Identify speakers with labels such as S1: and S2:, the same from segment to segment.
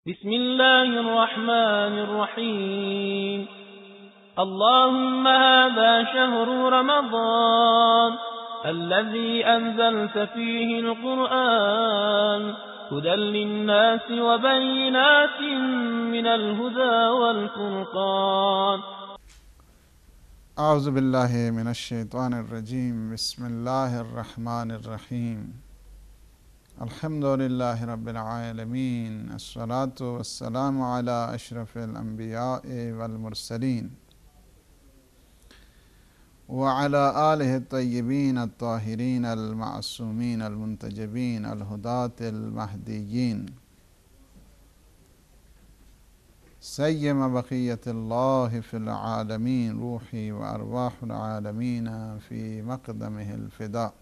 S1: بسم الله الرحمن الرحيم. اللهم هذا شهر رمضان الذي أنزلت فيه القرآن هدى للناس وبينات من الهدى والفرقان.
S2: اعوذ باللہ من الشیطان الرجیم. بسم اللہ الرحمن الرحیم. الحمد للہ رب العالمین. الصلاة والسلام علی اشرف الانبیاء والمرسلین وعلی آلہ الطیبین الطاہرین المعصومین المنتجبین الہداة المہدیین سیم بقیت اللہ فی العالمین روحی و ارواح العالمین فی مقدمہ الفداء.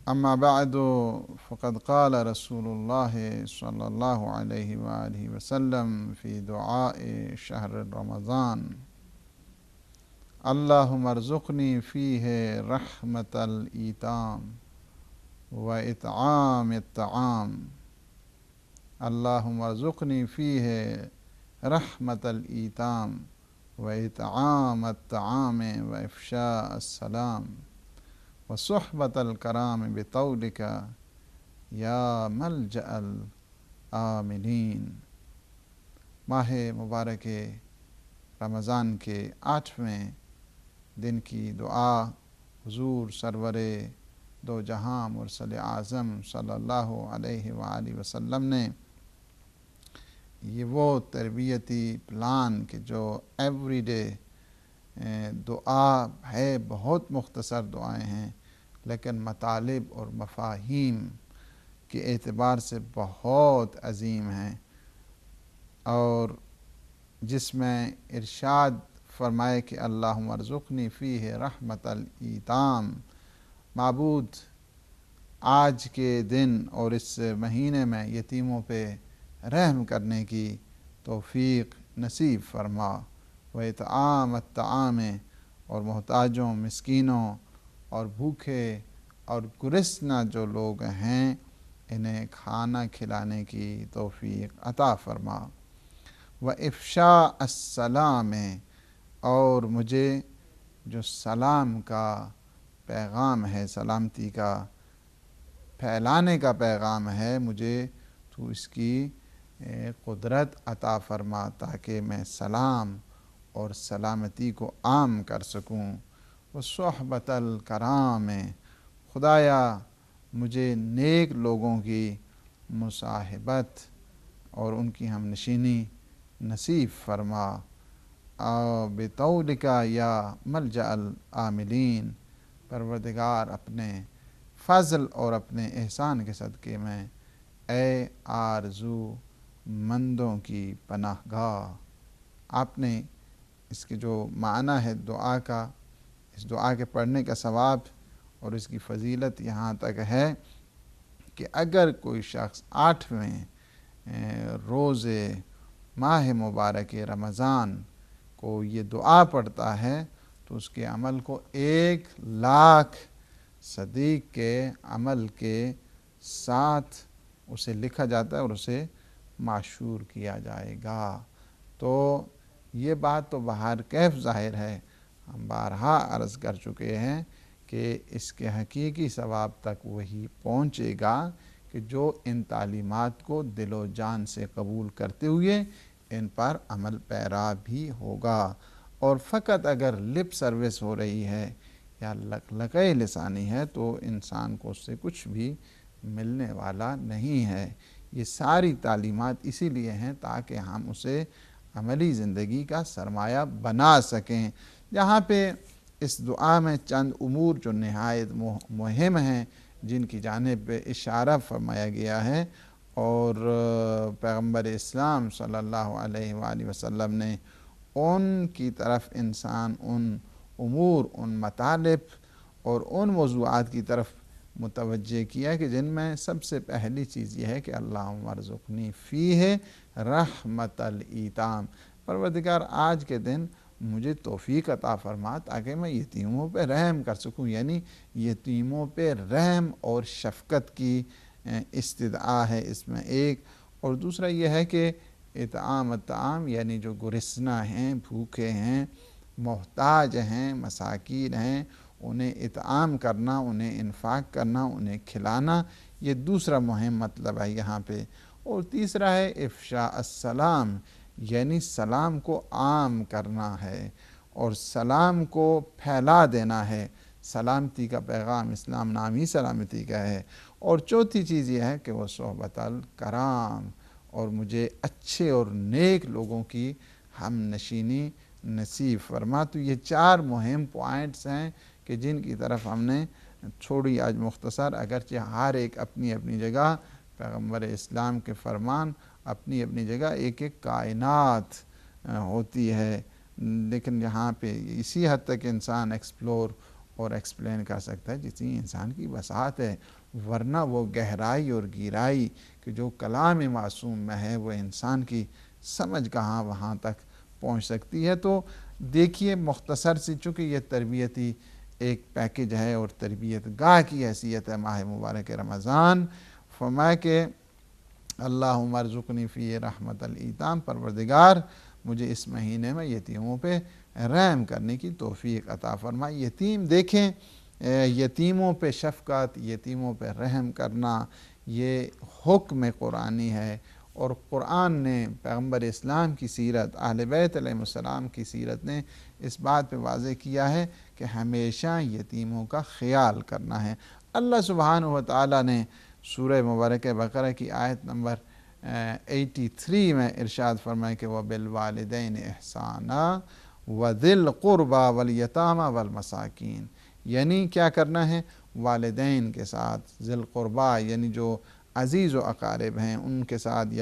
S2: اما بعد فقد قال رسول اللہ صلی اللہ علیہ وآلہ وسلم فی دعاء شہر رمضان: اللہم ارزقنی فیہ رحمت الایتام و اطعام الطعام. اللہم ارزقنی فیہ رحمت الایتام و اطعام الطعام و افشاء السلام و صحبت الکرام بطولک یا ملجأ العاملین. ماہ مبارک رمضان کے 8ویں دن کی دعا حضور سرور دو جہاں مرسل اعظم صلی اللہ علیہ وآلہ وسلم نے یہ وہ تربیتی پلان کہ جو ایوری ڈے دعا ہے، بہت مختصر دعائیں ہیں لیکن مطالب اور مفاہیم کے اعتبار سے بہت عظیم ہیں، اور جس میں ارشاد فرمائے کہ اللہم ارزقنی فیہ رحمت الایتام. معبود آج کے دن اور اس مہینے میں یتیموں پہ رحم کرنے کی توفیق نصیب فرما، و اطعام الطعام، اور محتاجوں، مسکینوں اور بھوکے اور گرسنہ جو لوگ ہیں انہیں کھانا کھلانے کی توفیق عطا فرما، و افشاء السلام، اور مجھے جو سلام کا پیغام ہے، سلامتی کا پھیلانے کا پیغام ہے، مجھے تو اس کی قدرت عطا فرما تاکہ میں سلام اور سلامتی کو عام کر سکوں. وصحبت الکرام، خدایا مجھے نیک لوگوں کی مصاحبت اور ان کی ہم نشینی نصیب فرما. بطولک یا ملجأ العاملین، پروردگار اپنے فضل اور اپنے احسان کے صدقے میں اے آرزو مندوں کی پناہ گاہ. آپ نے اس کے جو معنی ہے دعا کا، اس دعا کے پڑھنے کا ثواب اور اس کی فضیلت یہاں تک ہے کہ اگر کوئی شخص 8ویں روز ماہ مبارک رمضان کو یہ دعا پڑھتا ہے تو اس کے عمل کو 1,00,000 صدیق کے عمل کے ساتھ اسے لکھا جاتا ہے اور اسے معشور کیا جائے گا. تو یہ بات تو بہر کیف ظاہر ہے، ہم بارہا عرض کر چکے ہیں کہ اس کے حقیقی ثواب تک وہی پہنچے گا کہ جو ان تعلیمات کو دل و جان سے قبول کرتے ہوئے ان پر عمل پیرا بھی ہوگا. اور فقط اگر لپ سروس ہو رہی ہے یا لقلقۂ لسانی ہے تو انسان کو اس سے کچھ بھی ملنے والا نہیں ہے. یہ ساری تعلیمات اسی لیے ہیں تاکہ ہم اسے عملی زندگی کا سرمایہ بنا سکیں. جہاں پہ اس دعا میں چند امور جو نہایت مہم ہیں جن کی جانب پہ اشارہ فرمایا گیا ہے، اور پیغمبر اسلام صلی اللہ علیہ وآلہ وسلم نے ان کی طرف انسان ان امور، ان مطالب اور ان موضوعات کی طرف متوجہ کیا کہ جن میں سب سے پہلی چیز یہ ہے کہ اللہم ارزقنی فیہ رحمت الایتام. پروردگار آج کے دن مجھے توفیق عطا فرما تاکہ میں یتیموں پہ رحم کر سکوں، یعنی یتیموں پہ رحم اور شفقت کی استدعا ہے اس میں ایک، اور دوسرا یہ ہے کہ اطعام الطعام یعنی جو گرسنہ ہیں، بھوکے ہیں، محتاج ہیں، مساکین ہیں، انہیں اطعام کرنا، انہیں انفاق کرنا، انہیں کھلانا، یہ دوسرا مہم مطلب ہے یہاں پہ۔ اور تیسرا ہے افشاء السلام، یعنی سلام کو عام کرنا ہے اور سلام کو پھیلا دینا ہے۔ سلامتی کا پیغام اسلام نامی سلامتی کا ہے۔ اور چوتھی چیز یہ ہے کہ وہ صحبت الکرام، اور مجھے اچھے اور نیک لوگوں کی ہم نشینی نصیب فرما۔ تو یہ 4 مہم پوائنٹس ہیں کہ جن کی طرف ہم نے چھوڑی آج مختصر، اگرچہ ہر ایک اپنی اپنی جگہ پیغمبر اسلام کے فرمان اپنی اپنی جگہ ایک ایک کائنات ہوتی ہے، لیکن یہاں پہ اسی حد تک انسان ایکسپلور اور ایکسپلین کر سکتا ہے جتنی انسان کی وسعت ہے، ورنہ وہ گہرائی اور گہرائی کہ جو کلام معصوم میں ہے وہ انسان کی سمجھ کہاں وہاں تک پہنچ سکتی ہے۔ تو دیکھیے مختصر سی، چونکہ یہ تربیتی ایک پیکج ہے اور تربیت گاہ کی حیثیت ہے ماہ مبارک رمضان، فرمایا کہ اللہم ارزقنی فی رحمت الایتام، پروردگار مجھے اس مہینے میں یتیموں پہ رحم کرنے کی توفیق عطا فرمائی۔ یتیم دیکھیں، یتیموں پہ شفقت، یتیموں پہ رحم کرنا یہ حکم قرآنی ہے، اور قرآن نے پیغمبر اسلام کی سیرت، اہل بیت علیہ السلام کی سیرت نے اس بات پہ واضح کیا ہے کہ ہمیشہ یتیموں کا خیال کرنا ہے۔ اللہ سبحانہ و تعالیٰ نے سورہ مبارکہ بقرہ کی آیت نمبر 83 میں ارشاد فرمائے کہ وَبِالْوَالِدَيْنِ إِحْسَانًا وَذِي الْقُرْبَى وَالْيَتَامَى وَالْمَسَاكِينِ، یعنی کیا کرنا ہے؟ والدین کے ساتھ، ذی القربہ یعنی جو عزیز و اقارب ہیں ان کے ساتھ،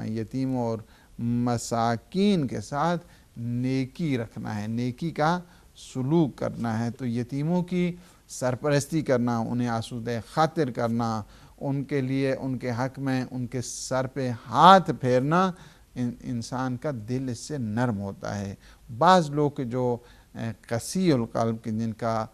S2: یتیموں اور مساکین کے ساتھ نیکی رکھنا ہے، نیکی کا سلوک کرنا ہے۔ تو یتیموں کی سرپرستی کرنا، انہیں آسودہ خاطر کرنا، ان کے لیے ان کے حق میں ان کے سر پہ ہاتھ پھیرنا، انسان کا دل اس سے نرم ہوتا ہے۔ بعض لوگ جو قسی القلب کے، جن کا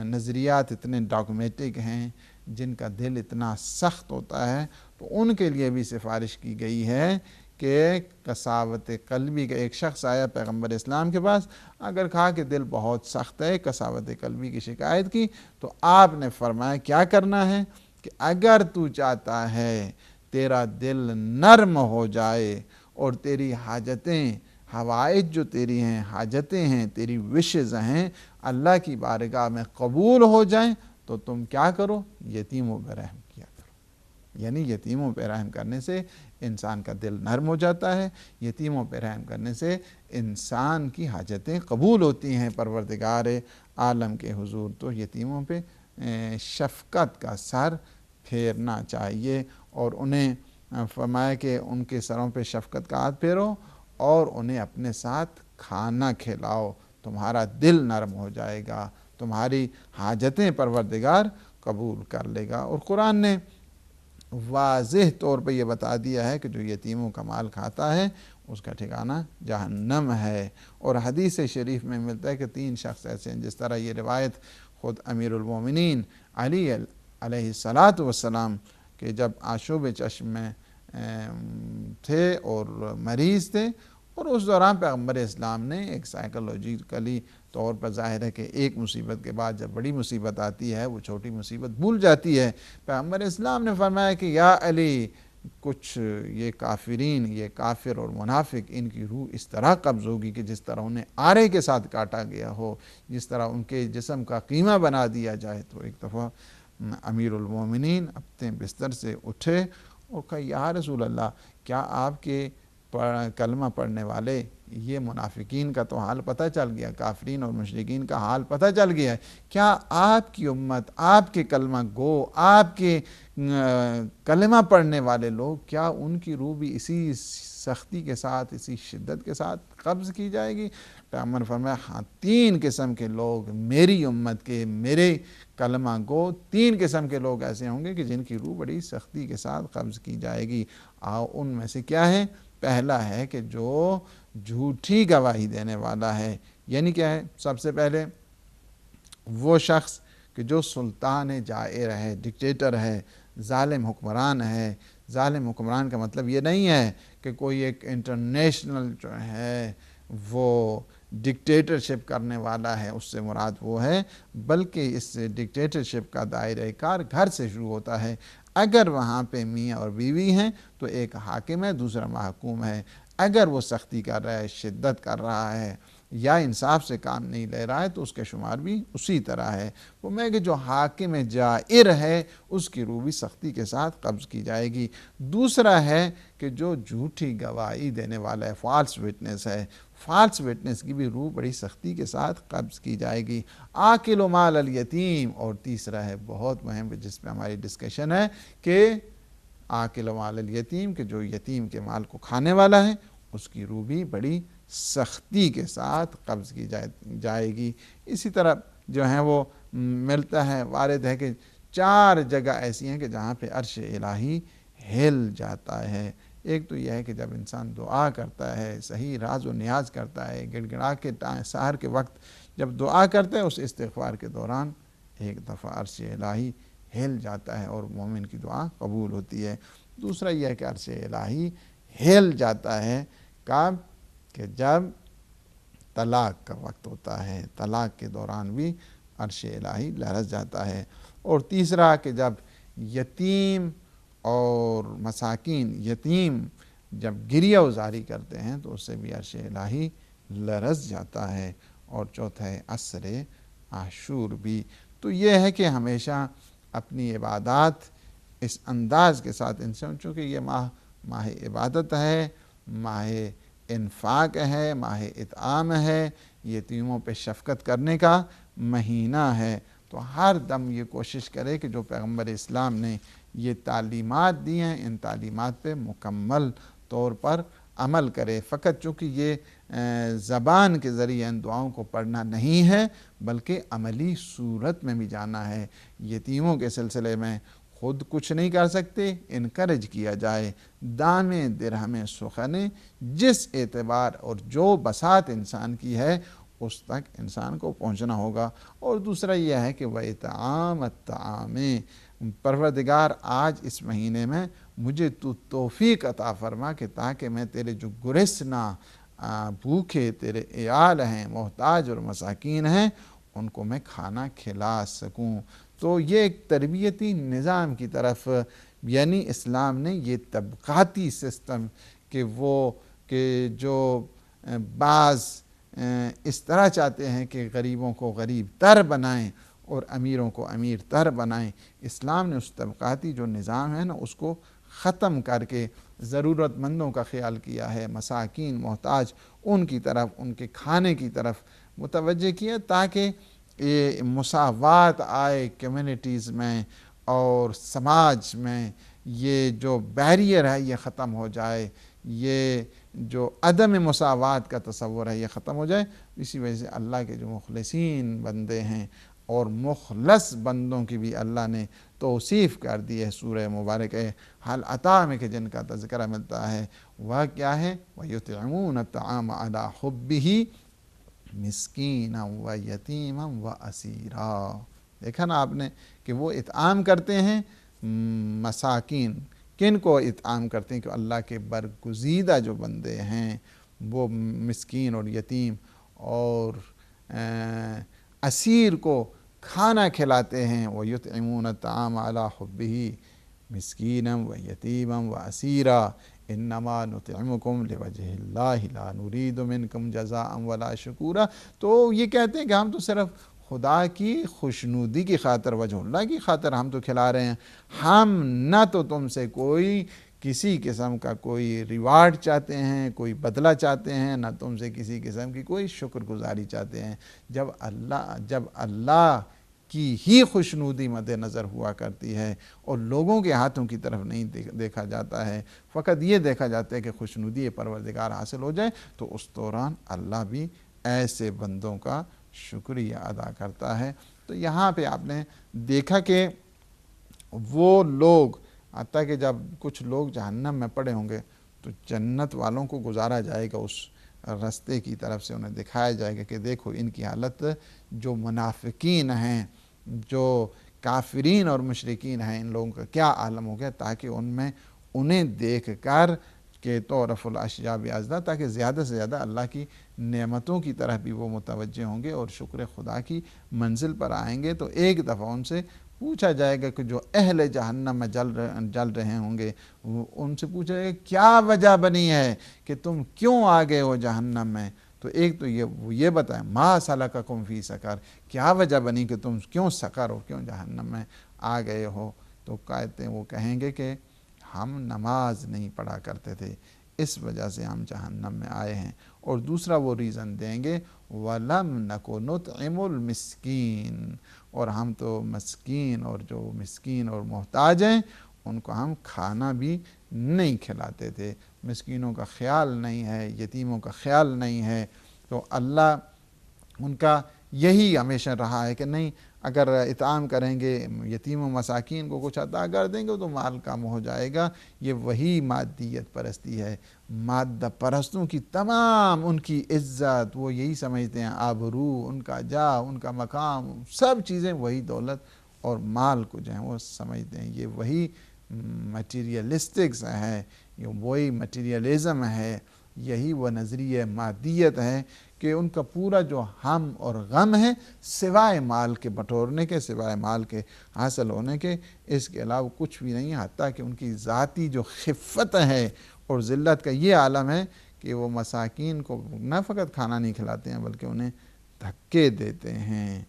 S2: نظریات اتنے ڈاگمیٹک ہیں، جن کا دل اتنا سخت ہوتا ہے، تو ان کے لیے بھی سفارش کی گئی ہے کہ قساوت قلبی کا، ایک شخص آیا پیغمبر اسلام کے پاس، اگر کہا کہ دل بہت سخت ہے، قساوت قلبی کی شکایت کی، تو آپ نے فرمایا کیا کرنا ہے کہ اگر تو چاہتا ہے تیرا دل نرم ہو جائے اور تیری حاجتیں، حوائج جو تیری ہیں، حاجتیں ہیں، تیری وشز ہیں، اللہ کی بارگاہ میں قبول ہو جائیں، تو تم کیا کرو؟ یتیموں پہ رحم کیا کرو۔ یعنی یتیموں پہ رحم کرنے سے انسان کا دل نرم ہو جاتا ہے، یتیموں پہ رحم کرنے سے انسان کی حاجتیں قبول ہوتی ہیں پروردگار عالم کے حضور۔ تو یتیموں پہ شفقت کا سر پھیرنا چاہیے، اور انہیں فرمایا کہ ان کے سروں پہ شفقت کا ہاتھ پھیرو اور انہیں اپنے ساتھ کھانا کھلاؤ، تمہارا دل نرم ہو جائے گا، تمہاری حاجتیں پروردگار قبول کر لے گا۔ اور قرآن نے واضح طور پہ یہ بتا دیا ہے کہ جو یتیموں کا مال کھاتا ہے اس کا ٹھکانہ جہنم ہے۔ اور حدیث شریف میں ملتا ہے کہ 3 شخص ایسے ہیں، جس طرح یہ روایت خود امیر المومنین علی علیہ السلام کہ جب آشوب چشم میں تھے اور مریض تھے، اور اس دوران پیغمبر اسلام نے ایک سائیکولوجیکلی طور پر ظاہر ہے کہ ایک مصیبت کے بعد جب بڑی مصیبت آتی ہے وہ چھوٹی مصیبت بھول جاتی ہے۔ پیغمبر اسلام نے فرمایا کہ یا علی، کچھ یہ کافرین، یہ کافر اور منافق، ان کی روح اس طرح قبض ہوگی کہ جس طرح انہیں آرے کے ساتھ کاٹا گیا ہو، جس طرح ان کے جسم کا قیمہ بنا دیا جائے۔ تو ایک دفعہ امیر المومنین اپنے بستر سے اٹھے اور کہا یا رسول اللہ، کیا آپ کے کلمہ پڑھنے والے یہ منافقین کا تو حال پتہ چل گیا، کافرین اور مشرکین کا حال پتہ چل گیا ہے، کیا آپ کی امت، آپ کے کلمہ گو، آپ کے کلمہ پڑھنے والے لوگ، کیا ان کی روح بھی اسی سختی کے ساتھ، اسی شدت کے ساتھ قبض کی جائے گی؟ پیغمبر فرمایا ہاں، 3 قسم کے لوگ میری امت کے، میرے کلمہ گو 3 قسم کے لوگ ایسے ہوں گے کہ جن کی روح بڑی سختی کے ساتھ قبض کی جائے گی۔ ان میں سے کیا ہے؟ پہلا ہے کہ جو جھوٹی گواہی دینے والا ہے۔ یعنی کیا ہے؟ سب سے پہلے وہ شخص کہ جو سلطان جائر ہے، ڈکٹیٹر ہے، ظالم حکمران ہے۔ ظالم حکمران کا مطلب یہ نہیں ہے کہ کوئی ایک انٹرنیشنل جو ہے وہ ڈکٹیٹرشپ کرنے والا ہے، اس سے مراد وہ ہے، بلکہ اس ڈکٹیٹرشپ کا دائرہ کار گھر سے شروع ہوتا ہے۔ اگر وہاں پہ میاں اور بیوی ہیں تو ایک حاکم ہے، دوسرا محکوم ہے۔ اگر وہ سختی کر رہا ہے، شدت کر رہا ہے یا انصاف سے کام نہیں لے رہا ہے تو اس کے شمار بھی اسی طرح ہے۔ وہ میں کہ جو حاکم جائر ہے اس کی روح بھی سختی کے ساتھ قبض کی جائے گی۔ دوسرا ہے کہ جو جھوٹی گواہی دینے والا ہے، فالس وٹنس ہے، فالس وٹنس کی بھی روح بڑی سختی کے ساتھ قبض کی جائے گی۔ آکل مال الیتیم، اور تیسرا ہے بہت مہم جس پہ ہماری ڈسکشن ہے کہ آکل مال الیتیم، کہ جو یتیم کے مال کو کھانے والا ہے اس کی روح بھی بڑی سختی کے ساتھ قبض کی جائے گی۔ اسی طرح جو ہے وہ ملتا ہے، وارد ہے کہ 4 جگہ ایسی ہیں کہ جہاں پہ عرش الہی ہل جاتا ہے۔ ایک تو یہ ہے کہ جب انسان دعا کرتا ہے، صحیح راز و نیاز کرتا ہے، گڑ گڑا کے سحر کے وقت جب دعا کرتا ہے، اس استغفار کے دوران ایک دفعہ عرش الہی ہل جاتا ہے اور مومن کی دعا قبول ہوتی ہے۔ دوسرا یہ ہے کہ عرش الہی ہل جاتا ہے کب؟ کہ جب طلاق کا وقت ہوتا ہے، طلاق کے دوران بھی عرش الہی لرز جاتا ہے۔ اور تیسرا کہ جب یتیم اور مساکین، یتیم جب گریہ وزاری کرتے ہیں تو اس سے بھی عرش الہی لرز جاتا ہے۔ اور چوتھا ہے عصر عاشور بھی۔ تو یہ ہے کہ ہمیشہ اپنی عبادات اس انداز کے ساتھ انسان، چونکہ یہ ماہ عبادت ہے، ماہ انفاق ہے، ماہ اطعام ہے، یتیموں پہ شفقت کرنے کا مہینہ ہے، تو ہر دم یہ کوشش کرے کہ جو پیغمبر اسلام نے یہ تعلیمات دی ہیں ان تعلیمات پہ مکمل طور پر عمل کرے۔ فقط چونکہ یہ زبان کے ذریعے ان دعاؤں کو پڑھنا نہیں ہے بلکہ عملی صورت میں بھی جانا ہے۔ یتیموں کے سلسلے میں خود کچھ نہیں کر سکتے، انکریج کیا جائے، دامیں درہمیں سخنیں، جس اعتبار اور جو بساط انسان کی ہے اس تک انسان کو پہنچنا ہوگا۔ اور دوسرا یہ ہے کہ وَإِطْعَامَ الطَّعَامِ، پروردگار آج اس مہینے میں مجھے تو توفیق عطا فرما کہ تاکہ میں تیرے جو گرسنا بھوکے تیرے عیال ہیں، محتاج اور مساکین ہیں، ان کو میں کھانا کھلا سکوں۔ تو یہ ایک تربیتی نظام کی طرف، یعنی اسلام نے یہ طبقاتی سسٹم کہ جو بعض اس طرح چاہتے ہیں کہ غریبوں کو غریب تر بنائیں اور امیروں کو امیر تر بنائیں، اسلام نے اس طبقاتی جو نظام ہے نا اس کو ختم کر کے ضرورت مندوں کا خیال کیا ہے، مساکین محتاج ان کی طرف، ان کے کھانے کی طرف متوجہ کیا تاکہ یہ مساوات آئے کمیونٹیز میں اور سماج میں، یہ جو بیریئر ہے یہ ختم ہو جائے، یہ جو عدم مساوات کا تصور ہے یہ ختم ہو جائے۔ اسی وجہ سے اللہ کے جو مخلصین بندے ہیں اور مخلص بندوں کی بھی اللہ نے توصیف کر دی ہے سورہ مبارک حل عطا میں، کہ جن کا تذکرہ ملتا ہے وہ کیا ہے؟ وَيُطْعِمُونَ الطَّعَامَ عَلَىٰ حُبِّهِ مسکینا و یتیما و اسیرا۔ دیکھا نا آپ نے کہ وہ اطعام کرتے ہیں مساکین، کن کو اطعام کرتے ہیں؟ کہ اللہ کے برگزیدہ جو بندے ہیں وہ مسکین اور یتیم اور اسیر کو کھانا کھلاتے ہیں۔ وَيُطْعِمُونَ الطَّعَامَ عَلَىٰ حُبِّهِ مسکینا و یتیما و اسیرا انما نطعمکم لوجہ اللہ لا نرید منکم جزاء ولا شکورا۔ تو یہ کہتے ہیں کہ ہم تو صرف خدا کی خوشنودی کی خاطر، وجہ اللہ کی خاطر ہم تو کھلا رہے ہیں، ہم نہ تو تم سے کوئی کسی قسم کا کوئی ریوارڈ چاہتے ہیں، کوئی بدلہ چاہتے ہیں، نہ تم سے کسی قسم کی کوئی شکر گزاری چاہتے ہیں۔ جب اللہ کی ہی خوشنودی مد نظر ہوا کرتی ہے اور لوگوں کے ہاتھوں کی طرف نہیں دیکھا جاتا ہے، فقط یہ دیکھا جاتا ہے کہ خوشنودی پروردگار حاصل ہو جائے، تو اس دوران اللہ بھی ایسے بندوں کا شکریہ ادا کرتا ہے۔ تو یہاں پہ آپ نے دیکھا کہ وہ لوگ، حتیٰ کہ جب کچھ لوگ جہنم میں پڑے ہوں گے تو جنت والوں کو گزارا جائے گا اس رستے کی طرف سے، انہیں دکھایا جائے گا کہ دیکھو ان کی حالت، جو منافقین ہیں، جو کافرین اور مشرکین ہیں ان لوگوں کا کیا عالم ہو گیا، تاکہ ان میں انہیں دیکھ کر کہ تعرف الاشیاء بازداد، تاکہ زیادہ سے زیادہ اللہ کی نعمتوں کی طرح بھی وہ متوجہ ہوں گے اور شکر خدا کی منزل پر آئیں گے۔ تو ایک دفعہ ان سے پوچھا جائے گا کہ جو اہل جہنم میں جل رہے ہوں گے، ان سے پوچھا جائے گا کیا وجہ بنی ہے کہ تم کیوں آ گئے ہو جہنم میں؟ تو ایک تو یہ بتائیں ما سلککم فی سقر، کیا وجہ بنی کہ تم کیوں سقر ہو، کیوں جہنم میں آ گئے ہو؟ تو کہتے ہیں، وہ کہیں گے کہ ہم نماز نہیں پڑھا کرتے تھے، اس وجہ سے ہم جہنم میں آئے ہیں۔ اور دوسرا وہ ریزن دیں گے وَلَمْ نَكُ نُطْعِمُ الْمِسْكِينَ، اور ہم تو مسکین اور جو مسکین اور محتاج ہیں ان کو ہم کھانا بھی نہیں کھلاتے تھے، مسکینوں کا خیال نہیں ہے، یتیموں کا خیال نہیں ہے۔ تو اللہ ان کا یہی ہمیشہ رہا ہے کہ نہیں، اگر اطعام کریں گے یتیم و مساکین کو کچھ عطا کر دیں گے تو مال کم ہو جائے گا۔ یہ وہی مادیت پرستی ہے، مادہ پرستوں کی تمام ان کی عزت وہ یہی سمجھتے ہیں، آبرو، ان کا جاہ، ان کا مقام، سب چیزیں وہی دولت اور مال کو جو ہیں وہ سمجھتے ہیں۔ یہ وہی میٹیریلسٹکس ہے، یہ وہی میٹیریلزم ہے، یہی وہ نظریہ مادیت ہے کہ ان کا پورا جو ہم اور غم ہے سوائے مال کے بٹورنے کے، سوائے مال کے حاصل ہونے کے، اس کے علاوہ کچھ بھی نہیں ہے۔ حتیٰ کہ ان کی ذاتی جو خفت ہے اور ذلت کا یہ عالم ہے کہ وہ مساکین کو نہ فقط کھانا نہیں کھلاتے ہیں بلکہ انہیں دھکے دیتے ہیں،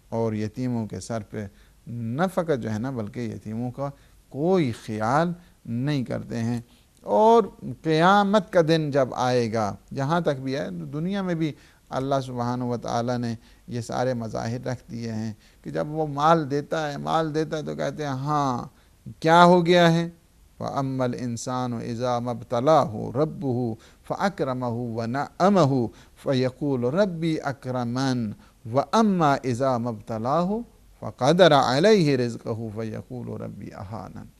S2: اور یتیموں کے سر پہ نہ فقط جو ہے نا بلکہ یتیموں کا کوئی خیال نہیں کرتے ہیں۔ اور قیامت کا دن جب آئے گا، جہاں تک بھی ہے دنیا میں بھی اللہ سبحانہ و تعالیٰ نے یہ سارے مظاہر رکھ دیے ہیں کہ جب وہ مال دیتا ہے تو کہتے ہیں ہاں کیا ہو گیا ہے، وَأَمَّا الْإِنسَانُ إِذَا مَا ابْتَلَاهُ رَبُّهُ فَأَكْرَمَهُ وَنَعَّمَهُ فَيَقُولُ رَبِّي أَكْرَمَنِ وَأَمَّا إِذَا مَا ابْتَلَاهُ فَقَدَرَ عَلَيْهِ رِزْقَهُ فَيَقُولُ رَبِّي أَهَانَنِ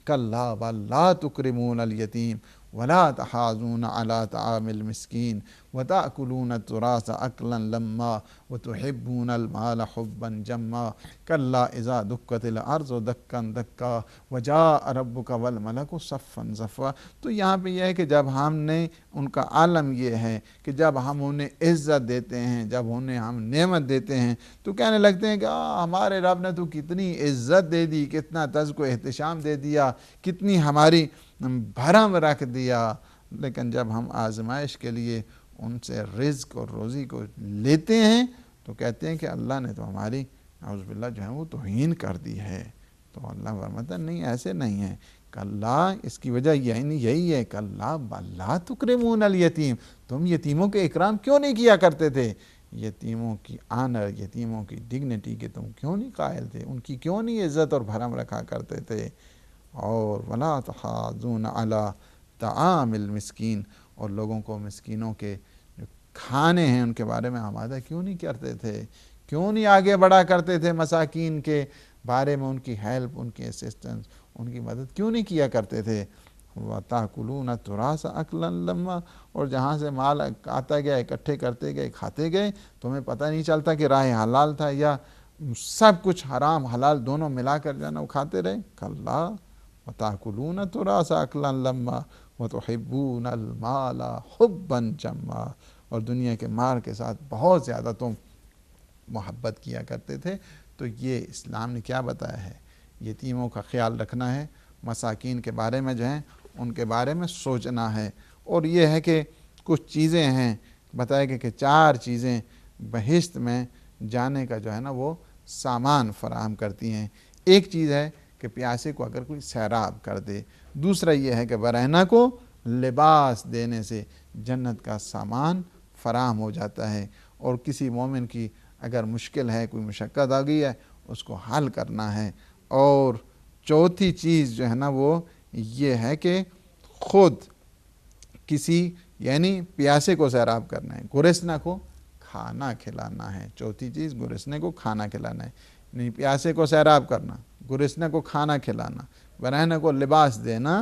S2: كَلَّا بَل لَا تُكْرِمُونَ الْيَتِيمَ وَلَا تَحَاضُّونَ عَلَىٰ طَعَامِ الْمِسْكِينِ وَتَأْكُلُونَ التُّرَاثَ أَكْلًا لَمًّا وَتُحِبُّونَ الْمَالَ حُبًّا جَمًّا كَلَّا إِذَا دُكَّتِ الْأَرْضُ دَكًّا دَكًّا وَجَاءَ رَبُّكَ وَالْمَلَكُ صَفًّا صَفًّا۔ تو یہاں پہ یہ ہے کہ جب ہم نے ان کا عالم یہ ہے کہ جب ہم انہیں عزت دیتے ہیں، جب انہیں ہم نعمت دیتے ہیں تو کہنے لگتے ہیں کہ ہمارے رب نے تو کتنی عزت دے دی، کتنا تذ کو احتشام دے دیا، کتنی ہماری بھرم رکھ دیا۔ لیکن جب ہم آزمائش کے لیے ان سے رزق اور روزی کو لیتے ہیں تو کہتے ہیں کہ اللہ نے تو ہماری اعوذ باللہ جو ہے وہ توہین کر دی ہے۔ تو اللہ فرماتا ہے نہیں، ایسے نہیں ہے، کلا، اس کی وجہ یہی ہے، کلا بل لا تکرمون الیتیم، تم یتیموں کے اکرام کیوں نہیں کیا کرتے تھے، یتیموں کی آنر، یتیموں کی ڈگنیٹی کے تم کیوں نہیں قائل تھے، ان کی کیوں نہیں عزت اور بھرم رکھا کرتے تھے۔ اور ولا تحاضون علی طعام المسکین، اور لوگوں کو مسکینوں کے جو کھانے ہیں ان کے بارے میں آمادہ کیوں نہیں کرتے تھے، کیوں نہیں آگے بڑھا کرتے تھے، مساکین کے بارے میں ان کی ہیلپ، ان کی اسسٹنس، ان کی مدد کیوں نہیں کیا کرتے تھے۔ وَتَأْكُلُونَ التُّرَاثَ أَكْلًا لَمًّا، اور جہاں سے مال آتا گیا اکٹھے کرتے گئے کھاتے گئے، تمہیں پتہ نہیں چلتا کہ راہ حلال تھا یا سب کچھ حرام حلال دونوں ملا کر جانا وہ کھاتے رہے۔ کلا وَتَأْكُلُونَ التُّرَاثَ أَكْلًا لَمًّا وَتُحِبُّونَ الْمَالَ حُبًّا جَمًّا، اور دنیا کے مال کے ساتھ بہت زیادہ تم محبت کیا کرتے تھے۔ تو یہ اسلام نے کیا بتایا ہے، یتیموں کا خیال رکھنا ہے، مساکین کے بارے میں جو ہیں ان کے بارے میں سوچنا ہے۔ اور یہ ہے کہ کچھ چیزیں ہیں بتایا کہ 4 چیزیں بہشت میں جانے کا جو ہے نا وہ سامان فراہم کرتی ہیں۔ ایک چیز ہے کہ پیاسے کو اگر کوئی سیراب کر دے، دوسرا یہ ہے کہ برہنہ کو لباس دینے سے جنت کا سامان فراہم ہو جاتا ہے، اور کسی مومن کی اگر مشکل ہے، کوئی مشقت آ گئی ہے، اس کو حل کرنا ہے۔ اور چوتھی چیز جو ہے نا وہ یہ ہے کہ خود کسی یعنی پیاسے کو سیراب کرنا ہے، گرسنہ کو کھانا کھلانا ہے۔ چوتھی چیز گرسنے کو کھانا کھلانا ہے، نہیں پیاسے کو سیراب کرنا، گرسنے کو کھانا کھلانا، برہنہ کو لباس دینا،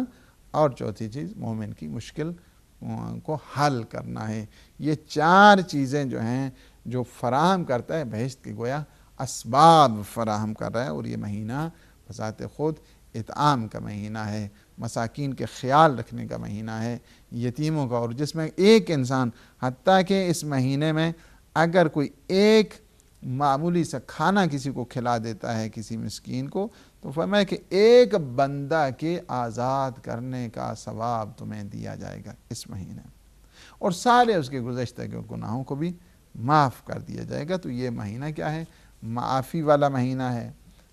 S2: اور چوتھی چیز مومن کی مشکل کو حل کرنا ہے۔ یہ 4 چیزیں جو ہیں جو فراہم کرتا ہے بہشت کی گویا اسباب فراہم کر رہا ہے، اور یہ مہینہ بذات خود اطعام کا مہینہ ہے، مساکین کے خیال رکھنے کا مہینہ ہے، یتیموں کا، اور جس میں ایک انسان، حتیٰ کہ اس مہینے میں اگر کوئی ایک معمولی سا کھانا کسی کو کھلا دیتا ہے کسی مسکین کو، تو فرمایا کہ ایک بندہ کے آزاد کرنے کا ثواب تمہیں دیا جائے گا اس مہینے میں، اور سارے اس کے گزشتہ کے گناہوں کو بھی معاف کر دیا جائے گا۔ تو یہ مہینہ کیا ہے؟ معافی والا مہینہ ہے،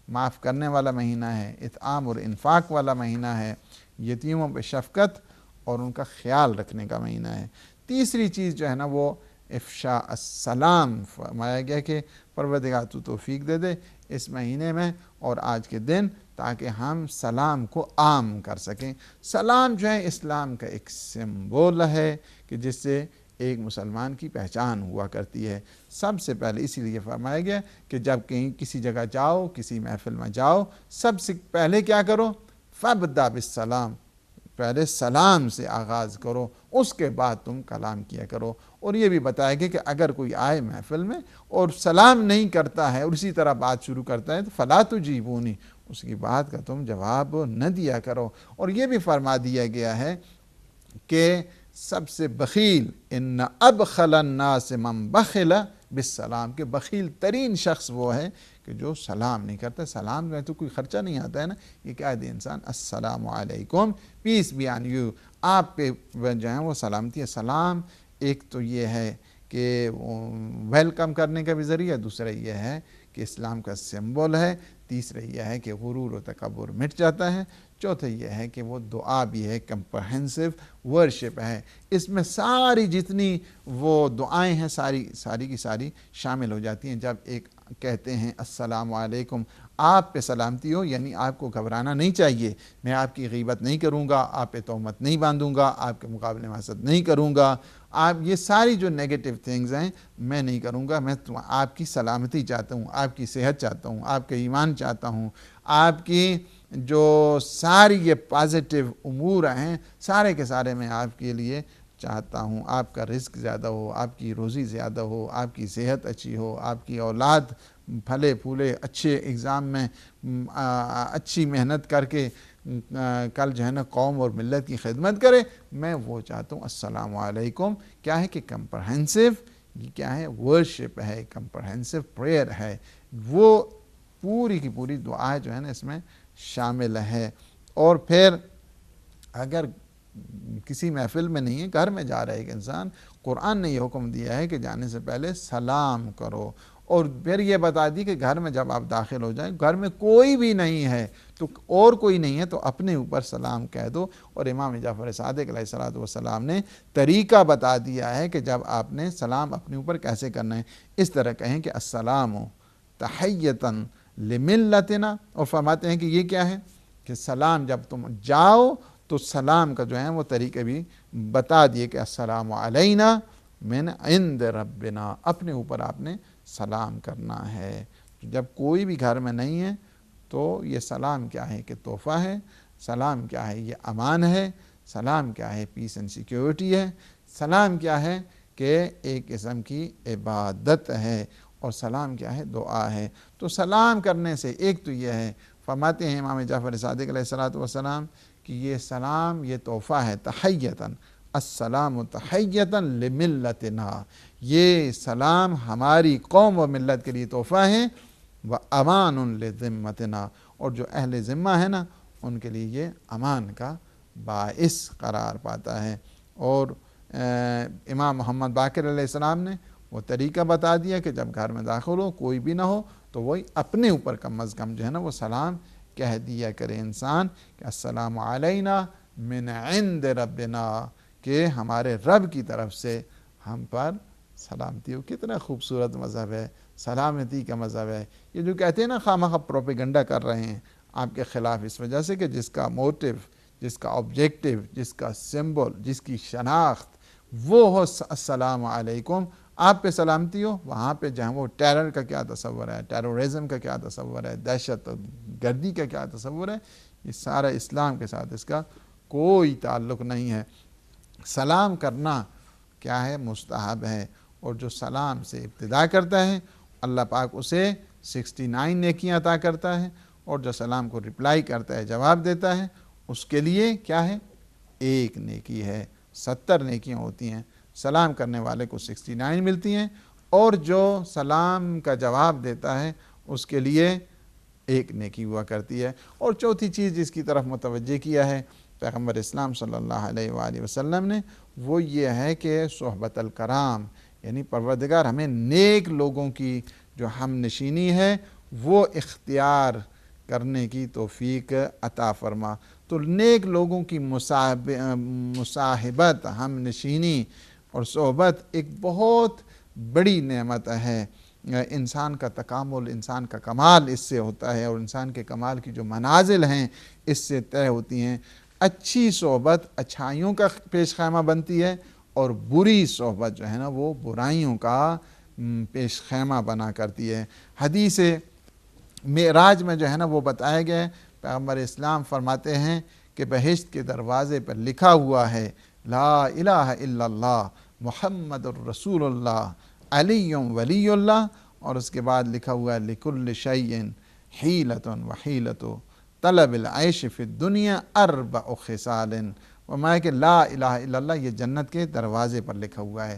S2: معاف کرنے والا مہینہ ہے، اطعام اور انفاق والا مہینہ ہے، یتیموں پہ شفقت اور ان کا خیال رکھنے کا مہینہ ہے۔ تیسری چیز جو ہے نا وہ افشاء السلام، فرمایا گیا کہ پروردگار تو توفیق دے دے اس مہینے میں اور آج کے دن، تاکہ ہم سلام کو عام کر سکیں۔ سلام جو ہے اسلام کا ایک سمبول ہے کہ جس سے ایک مسلمان کی پہچان ہوا کرتی ہے۔ سب سے پہلے اسی لیے فرمایا گیا کہ جب کہیں کسی جگہ جاؤ، کسی محفل میں جاؤ، سب سے پہلے کیا کرو؟ فَابْدَأْ بِالسَّلَام، پہلے سلام سے آغاز کرو، اس کے بعد تم کلام کیا کرو۔ اور یہ بھی بتایا گیا کہ اگر کوئی آئے محفل میں اور سلام نہیں کرتا ہے اور اسی طرح بات شروع کرتا ہے تو فَلَا تُجِیبُونِ، اس کی بات کا تم جواب نہ دیا کرو۔ اور یہ بھی فرما دیا گیا ہے کہ سب سے بخیل، ان ابخل الناس من بخل بالسلام، کہ بخیل ترین شخص وہ ہے کہ جو سلام نہیں کرتا۔ سلام میں تو کوئی خرچہ نہیں آتا ہے نا، یہ کہہ دے انسان السلام علیکم، پیس بی آن یو، آپ پہ جو ہے وہ سلامتی ہے۔ سلام ایک تو یہ ہے کہ ویلکم کرنے کا بھی ذریعہ، دوسرا یہ ہے کہ اسلام کا سمبل ہے، تیسرا یہ ہے کہ غرور و تکبر مٹ جاتا ہے، چوتھا یہ ہے کہ وہ دعا بھی ہے، کمپرہنسو ورشپ ہے۔ اس میں ساری جتنی وہ دعائیں ہیں ساری کی ساری شامل ہو جاتی ہیں۔ جب ایک کہتے ہیں السلام علیکم، آپ پہ سلامتی ہو، یعنی آپ کو گھبرانا نہیں چاہیے، میں آپ کی غیبت نہیں کروں گا، آپ پہ تہمت نہیں باندھوں گا، آپ کے مقابلے میں حسد نہیں کروں گا، آپ یہ ساری جو نیگیٹو تھنگز ہیں میں نہیں کروں گا، میں آپ کی سلامتی چاہتا ہوں، آپ کی صحت چاہتا ہوں، آپ کا ایمان چاہتا ہوں، آپ کی جو ساری یہ پازیٹیو امور ہیں سارے کے سارے میں آپ کے لیے چاہتا ہوں، آپ کا رزق زیادہ ہو، آپ کی روزی زیادہ ہو، آپ کی صحت اچھی ہو، آپ کی اولاد پھلے پھولے، اچھے ایگزام میں اچھی محنت کر کے کل جو ہے نا قوم اور ملت کی خدمت کرے، میں وہ چاہتا ہوں۔ السلام علیکم کیا ہے کہ کمپرہنسو، یہ کیا ہے؟ ورشپ ہے، کمپرہنسو پریئر ہے، وہ پوری کی پوری دعا جو ہے نا اس میں شامل ہے۔ اور پھر اگر کسی محفل میں نہیں ہے، گھر میں جا رہا ہے ایک انسان، قرآن نے یہ حکم دیا ہے کہ جانے سے پہلے سلام کرو، اور پھر یہ بتا دی کہ گھر میں جب آپ داخل ہو جائیں، گھر میں کوئی بھی نہیں ہے تو اور کوئی نہیں ہے تو اپنے اوپر سلام کہہ دو۔ اور امام جعفر صادق علیہ السلام نے طریقہ بتا دیا ہے کہ جب آپ نے سلام اپنے اوپر کیسے کرنا ہے، اس طرح کہیں کہ السلام تحیۃً لملتنا، اور فرماتے ہیں کہ یہ کیا ہے کہ سلام جب تم جاؤ تو سلام کا جو ہے وہ طریقہ بھی بتا دیے کہ السلام علینا من عند ربنا، اپنے اوپر آپ نے سلام کرنا ہے۔ جب کوئی بھی گھر میں نہیں ہے تو یہ سلام کیا ہے کہ تحفہ ہے، سلام کیا ہے یہ امان ہے، سلام کیا ہے پیس اینڈ سیکیورٹی ہے، سلام کیا ہے کہ ایک قسم کی عبادت ہے، اور سلام کیا ہے؟ دعا ہے۔ تو سلام کرنے سے ایک تو یہ ہے، فرماتے ہیں امام جعفر صادق علیہ السلام کہ یہ سلام یہ تحفہ ہے، تحیۃً، السلام تحیۃً لملتنا، یہ سلام ہماری قوم و ملت کے لیے تحفہ ہے، وَأَمَانٌ لِذِمَّتِنَا، اور جو اہل ذمہ ہے نا ان کے لیے یہ امان کا باعث قرار پاتا ہے۔ اور امام محمد باقر علیہ السلام نے وہ طریقہ بتا دیا کہ جب گھر میں داخل ہو کوئی بھی نہ ہو تو وہی اپنے اوپر کم از کم جو ہے نا وہ سلام کہہ دیا کرے انسان کہ السلام علینا من عند ربنا، کہ ہمارے رب کی طرف سے ہم پر سلامتی ہو۔ کتنا خوبصورت مذہب ہے، سلامتی کا مذہب ہے۔ یہ جو کہتے ہیں نا خواہ پروپیگنڈا کر رہے ہیں آپ کے خلاف، اس وجہ سے کہ جس کا موٹیو، جس کا آبجیکٹو، جس کا سمبل، جس کی شناخت وہ ہو السلام علیکم، آپ پہ سلامتی ہو، وہاں پہ جہاں وہ ٹیرر کا کیا تصور ہے، ٹیرورزم کا کیا تصور ہے، دہشت گردی کا کیا تصور ہے، یہ سارا اسلام کے ساتھ اس کا کوئی تعلق نہیں ہے۔ سلام کرنا کیا ہے؟ مستحب ہے، اور جو سلام سے ابتدا کرتا ہے اللہ پاک اسے 69 نیکیاں عطا کرتا ہے، اور جو سلام کو رپلائی کرتا ہے، جواب دیتا ہے، اس کے لیے کیا ہے؟ 1 نیکی ہے۔ 70 نیکیاں ہوتی ہیں، سلام کرنے والے کو 69 ملتی ہیں، اور جو سلام کا جواب دیتا ہے اس کے لیے 1 نیکی ہوا کرتی ہے۔ اور چوتھی چیز جس کی طرف متوجہ کیا ہے پیغمبر اسلام صلی اللہ علیہ وآلہ وسلم نے، وہ یہ ہے کہ صحبت الکرام، یعنی پروردگار ہمیں نیک لوگوں کی جو ہم نشینی ہے وہ اختیار کرنے کی توفیق عطا فرما۔ تو نیک لوگوں کی مصاحبت، ہم نشینی اور صحبت ایک بہت بڑی نعمت ہے۔ انسان کا تکامل، انسان کا کمال اس سے ہوتا ہے، اور انسان کے کمال کی جو منازل ہیں اس سے طے ہوتی ہیں۔ اچھی صحبت اچھائیوں کا پیش خیمہ بنتی ہے، اور بری صحبت جو ہے نا وہ برائیوں کا پیش خیمہ بنا کرتی ہے۔ حدیث معراج میں جو ہے نا وہ بتایا گیا ہے، پیغمبر اسلام فرماتے ہیں کہ بہشت کے دروازے پر لکھا ہوا ہے لا الہ الا اللہ محمد الرسول اللہ علی ولی اللہ، اور اس کے بعد لکھا ہوا ہے لکل شیء حیلۃ وحیلۃ طلب العیش فی الدنیا 4 خصال، فرمایا کہ لا الہ الا اللہ یہ جنت کے دروازے پر لکھا ہوا ہے۔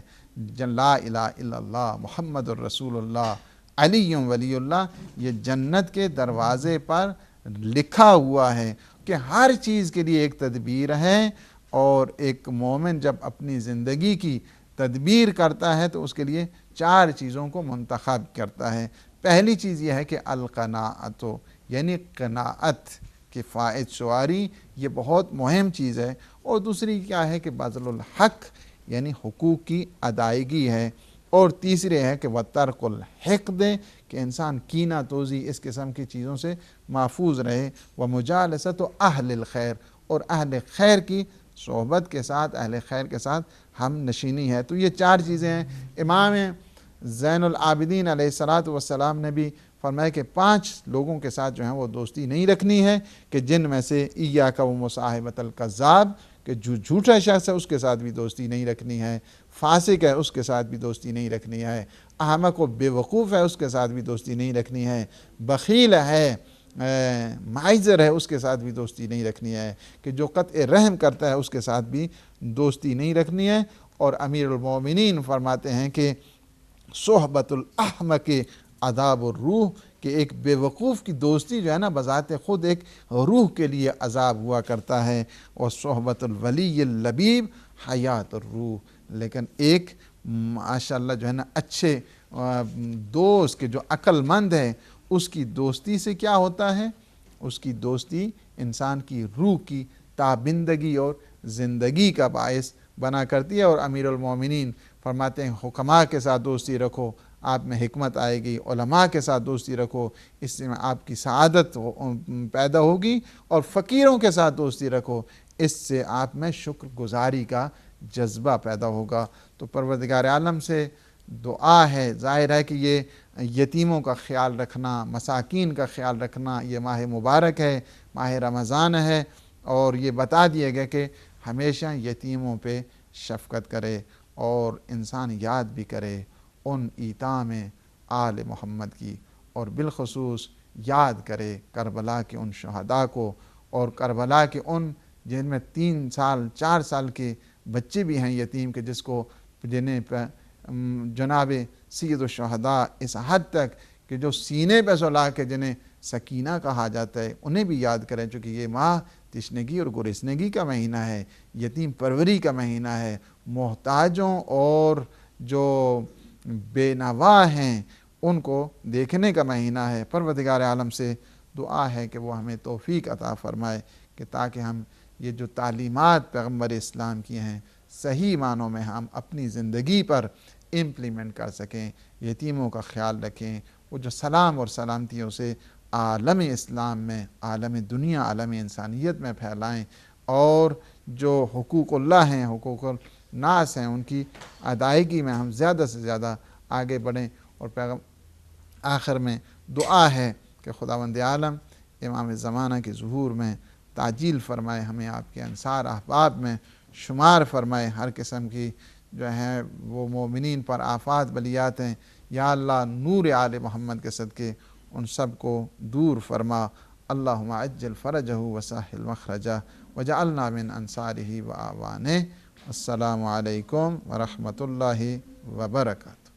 S2: لا الہ الا اللہ محمد الرسول اللہ علی ولی اللہ، یہ جنت کے دروازے پر لکھا ہوا ہے کہ ہر چیز کے لیے ایک تدبیر ہے، اور ایک مومن جب اپنی زندگی کی تدبیر کرتا ہے تو اس کے لیے 4 چیزوں کو منتخب کرتا ہے۔ پہلی چیز یہ ہے کہ القناعت، یعنی قناعت، کفایت شعاری، یہ بہت مہم چیز ہے۔ اور دوسری کیا ہے کہ بذل الحق، یعنی حقوق کی ادائیگی ہے۔ اور تیسرے ہے کہ وترک الحقد، کہ انسان کینہ توزی اس قسم کی چیزوں سے محفوظ رہے۔ ومجالسۃ اہل الخیر، اور اہل خیر کی صحبت کے ساتھ، اہل خیر کے ساتھ ہم نشینی ہے۔ تو یہ 4 چیزیں ہیں۔ امام زین العابدین علیہ السلام نے بھی فرمایا کہ 5 لوگوں کے ساتھ جو ہیں وہ دوستی نہیں رکھنی ہے، کہ جن میں سے ایاک ومصاحبۃ الکذاب، کہ جو جھوٹا شخص ہے اس کے ساتھ بھی دوستی نہیں رکھنی ہے، فاسق ہے اس کے ساتھ بھی دوستی نہیں رکھنی ہے، احمق و بے وقوف ہے اس کے ساتھ بھی دوستی نہیں رکھنی ہے، بخیل ہے، معذر ہے اس کے ساتھ بھی دوستی نہیں رکھنی ہے، کہ جو قطع رحم کرتا ہے اس کے ساتھ بھی دوستی نہیں رکھنی ہے۔ اور امیر المومنین فرماتے ہیں کہ صحبت الاحمق عذاب الروح، کہ ایک بے وقوف کی دوستی جو ہے نا بذات خود ایک روح کے لیے عذاب ہوا کرتا ہے۔ اور صحبت الولی اللبیب حیات الروح، لیکن ایک ماشاءاللہ جو ہے نا اچھے دوست کے جو عقل مند ہے اس کی دوستی سے کیا ہوتا ہے؟ اس کی دوستی انسان کی روح کی تابندگی اور زندگی کا باعث بنا کرتی ہے۔ اور امیر المومنین فرماتے ہیں حکماء کے ساتھ دوستی رکھو، آپ میں حکمت آئے گی، علماء کے ساتھ دوستی رکھو، اس سے آپ کی سعادت پیدا ہوگی، اور فقیروں کے ساتھ دوستی رکھو، اس سے آپ میں شکر گزاری کا جذبہ پیدا ہوگا۔ تو پروردگار عالم سے دعا ہے، ظاہر ہے کہ یہ یتیموں کا خیال رکھنا، مساکین کا خیال رکھنا، یہ ماہ مبارک ہے، ماہ رمضان ہے، اور یہ بتا دیا گیا کہ ہمیشہ یتیموں پہ شفقت کرے، اور انسان یاد بھی کرے ان ایتام آل محمد کی، اور بالخصوص یاد کرے کربلا کے ان شہداء کو، اور کربلا کے ان جن میں 3 سال 4 سال کے بچے بھی ہیں یتیم، کے جنہیں جناب سید الشہداء اس حد تک کہ جو سینے پہ سلا کے جنہیں سکینہ کہا جاتا ہے انہیں بھی یاد کریں، چونکہ یہ ماہ تشنگی اور گرسنگی کا مہینہ ہے، یتیم پروری کا مہینہ ہے، محتاجوں اور جو بے نوا ہیں ان کو دیکھنے کا مہینہ ہے۔ پروردگار عالم سے دعا ہے کہ وہ ہمیں توفیق عطا فرمائے کہ تاکہ ہم یہ جو تعلیمات پیغمبر اسلام کی ہیں صحیح معنوں میں ہم اپنی زندگی پر امپلیمنٹ کر سکیں، یتیموں کا خیال رکھیں، وہ جو سلام اور سلامتیوں سے عالم اسلام میں، عالم دنیا، عالم انسانیت میں پھیلائیں، اور جو حقوق اللہ ہیں، حقوق الناس ہیں، ان کی ادائیگی میں ہم زیادہ سے زیادہ آگے بڑھیں۔ اور آخر میں دعا ہے کہ خداوند عالم امام زمانہ کے ظہور میں تعجیل فرمائے، ہمیں آپ کے انصار احباب میں شمار فرمائے، ہر قسم کی جو ہیں وہ مومنین پر آفات بلیات ہیں، یا اللہ نور آل محمد کے صدقے ان سب کو دور فرما۔ اللہم عجل فرجہ وسہل مخرجہ وجعلنا من انصارہ و اعوانہ۔ السلام علیکم ورحمۃ اللہ وبرکاتہ۔